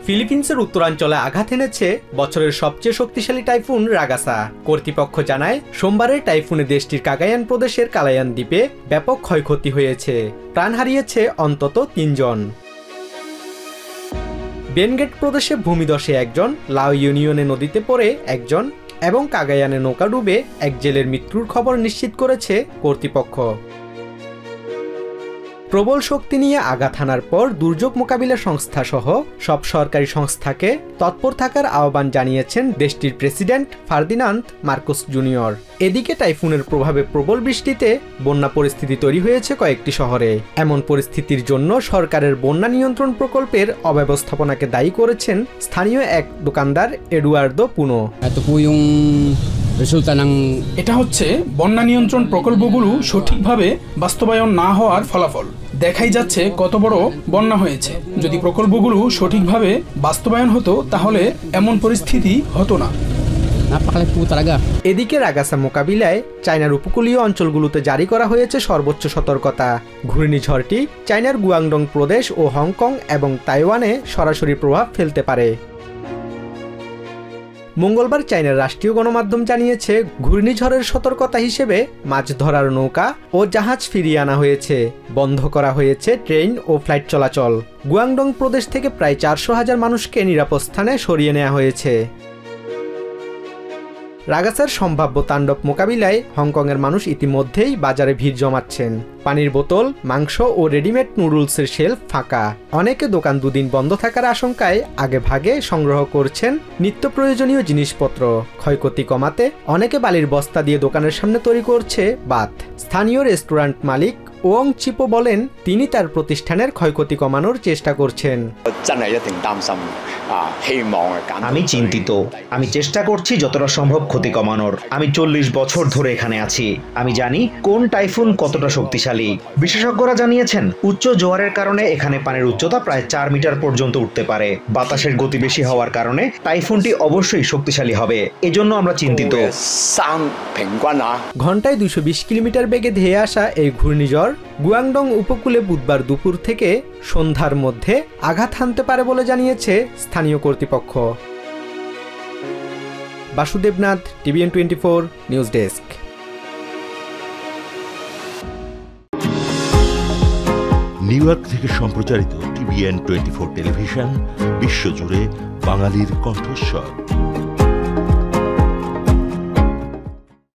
ফিলিপিন্সের উত্তরাঞ্চলে আঘাত এনেছে বছরের সবচেয়ে শক্তিশালী টাইফুন রাগাসা। কর্তৃপক্ষ জানায় সোমবারের টাইফুনে দেশটির কাগায়ান প্রদেশের কালায়ান দ্বীপে ব্যাপক ক্ষয়ক্ষতি হয়েছে। প্রাণ হারিয়েছে অন্তত ৩ জন। বেনগেট প্রদেশে ভূমিধসে একজন, লাও ইউনিয়নে নদীতে পড়ে একজন এবং কাগায়ানে নৌকা ডুবে এক জেলের মৃত্যুর খবর নিশ্চিত করেছে কর্তৃপক্ষ। প্রবল শক্তি নিয়ে আঘাত হানার পর দুর্যোগ মোকাবিলা সংস্থা সহ সব সরকারি সংস্থাকে তৎপর থাকার আহ্বান জানিয়েছেন দেশটির প্রেসিডেন্ট ফার্দিনান্দ মার্কোস জুনিয়র। এদিকে টাইফুনের প্রভাবে প্রবল বৃষ্টিতে বন্যা পরিস্থিতি তৈরি হয়েছে কয়েকটি শহরে। এমন পরিস্থিতির জন্য সরকারের বন্যা নিয়ন্ত্রণ প্রকল্পের অব্যবস্থাপনাকে দায়ী করেছেন স্থানীয় এক দোকানদার এডুয়ার্দো পুনো। এটা হচ্ছে বন্যা নিয়ন্ত্রণ প্রকল্পগুলো সঠিকভাবে বাস্তবায়ন না হওয়ার ফলাফল। দেখাই যাচ্ছে কত বড় বন্যা হয়েছে। যদি প্রকল্পগুলো সঠিকভাবে বাস্তবায়ন হতো তাহলে এমন পরিস্থিতি হতো না। এদিকে রাগাসা মোকাবিলায় চায়নার উপকূলীয় অঞ্চলগুলোতে জারি করা হয়েছে সর্বোচ্চ সতর্কতা। ঘূর্ণিঝড়টি চায়নার গুয়াংডং প্রদেশ ও হংকং এবং তাইওয়ানে সরাসরি প্রভাব ফেলতে পারে। মঙ্গলবার চায়নার রাষ্ট্রীয় গণমাধ্যম জানিয়েছে ঘূর্ণিঝড়ের সতর্কতা হিসেবে মাছ ধরার নৌকা ও জাহাজ ফিরিয়ে আনা হয়েছে। বন্ধ করা হয়েছে ট্রেন ও ফ্লাইট চলাচল। গুয়াংডং প্রদেশ থেকে প্রায় 400,000 মানুষকে নিরাপদ স্থানে সরিয়ে নেওয়া হয়েছে। রাগাসার সম্ভাব্য তাণ্ডব মোকাবিলায় হংকংয়ের মানুষ ইতিমধ্যেই বাজারে ভিড় জমাচ্ছেন। পানির বোতল, মাংস ও রেডিমেড নুডলসের শেলফ ফাঁকা। অনেকে দোকান দুদিন বন্ধ থাকার আশঙ্কায় আগে ভাগে সংগ্রহ করছেন নিত্য প্রয়োজনীয় জিনিসপত্র। ক্ষয়ক্ষতি কমাতে অনেকে বালির বস্তা দিয়ে দোকানের সামনে তৈরি করছে বাঁধ। স্থানীয় রেস্টুরেন্ট মালিক ওং চিপো বলেন তিনি তার প্রতিষ্ঠানের ক্ষয়ক্ষতি কমানোর চেষ্টা করছেন। আমি চিন্তিত। আমি চেষ্টা করছি যতটা সম্ভব ক্ষতি কমানোর। আমি 40 বছর ধরে এখানে আছি। আমি জানি কোন টাইফুন কতটা শক্তিশালী। বিশেষজ্ঞরা জানিয়েছেন উচ্চ জোয়ারের কারণে এখানে পানির উচ্চতা প্রায় 4 মিটার পর্যন্ত উঠতে পারে। বাতাসের গতি বেশি হওয়ার কারণে টাইফুনটি অবশ্যই শক্তিশালী হবে। এজন্য আমরা চিন্তিত। ঘন্টায় 220 কিলোমিটার বেগে ধেয়ে আসা এই ঘূর্ণিঝড় গুয়াংডং উপকূলে বুধবার দুপুর থেকে সন্ধ্যার মধ্যে আঘাত হানতে পারে বলে জানিয়েছে স্থানীয় কর্তৃপক্ষ। Basudeb Nath, TVN24 news desk. New York থেকে সম্প্রচারিত TVN24 টেলিভিশন বিশ্বজুড়ে বাঙালির কণ্ঠস্বর।